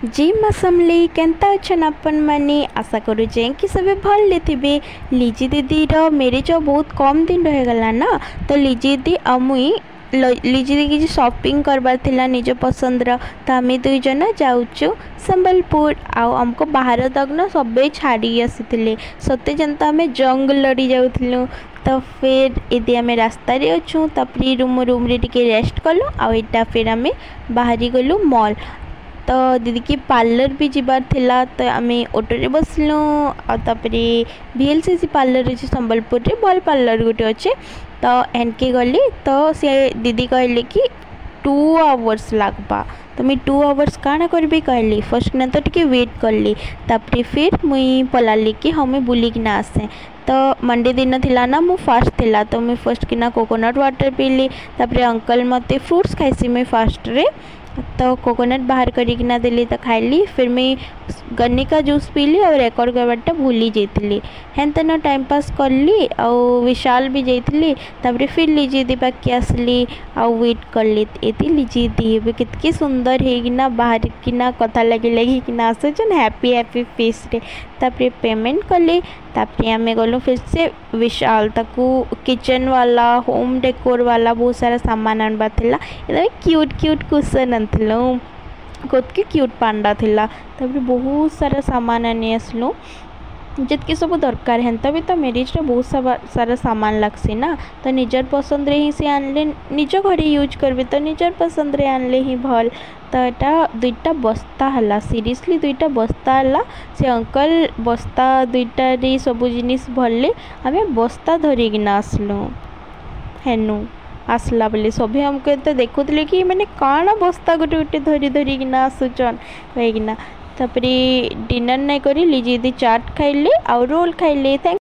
जी मसमली Kenta अच्छन अपन माने आशा करू जे कि सब भल थे। लिजी दीदी मेरेज बहुत कम दिन रहेगला ना, तो लिजी दीदी मुई लिजी दीदी किसी शॉपिंग करबार थिला निज पसंद तो आम दुई जन जाऊँ संबलपुर। आमको बाहर तक ना सब छाड़ी आसी सत्य जनता आम जंग लड़ी जाऊँ। तो फिर यदि आम रास्ता अच्छू तापर रूम रे टिके रेस्ट कलु आईटा फिर आम बाहरी गलु मॉल। तो दीदी की पार्लर भी जीवार थिला तो आम ऑटो बसलु आपर VLCC पार्लर अच्छे संबलपुर रे भल पार्लर गोटे अच्छे तो एनके गली तो सी दीदी कहले कि 2 आवर्स लगवा तो मुई 2 आवर्स काଣା करबी कहली फर्स्ट ना तो टिके वेट करली तापर फिर मुई पलाली कि हाँ मुई बुलिकिना आसे। तो मंडे दिन थिला ना मु फास्ट थिला तो मुई फर्स्ट किना कोकोनट वाटर पीली तापर अंकल मते फ्रूट्स खाइसी मुई फास्ट रे तो कोकोनट बाहर करिकिना देली तो खाइली। फिर मैं गन्ने का जूस पीली और रेकर्ड करवाटा भूली जाइली हेन्ते न टाइम पास करली आउ विशाल भी जाइली तापर फिर लिजी दी पाके आसली आउ वेट करली ये लिजी दी भी कितकी सुंदर है बाहर किना कथा लगी लगी किना आसुचन हैप्पी हैप्पी फेस रे तापर पेमेंट कली तापर आम गलु फिर से विशाल ताकू किचन वाला होम डेकोर वाला बहुत सारा सामान आनबार थिला एकदम क्यूट क्यूट कुशन आनथिलु कत के क्यूट पांडा थिला तापर बहुत सारा सामान आनी आसलु जितकी सब दरकार हेन्ता भी तो मेरिज रे बहुत सारा सामान लगसी ना तो निजर पसंद रे ही से आनले निज घरे यूज करबे तो निजर पसंद रे आनले ही भल। तो यहाँ 2टा बस्ता हला सीरियसली 2टा बस्ता हला से अंकल बस्ता 2टा रे सब जिनिस भरले आम बस्ता धरिकिना आसलु हेनु आसला बोले सभी हमको तो देखुले कि मैंने काଣା बस्ता गोटे गोटे धरी धरिकिना आसुचन कहीकिना तापर डिनर नहीं करी लिजी दी चाट खाइले और रोल खाइले। थैंक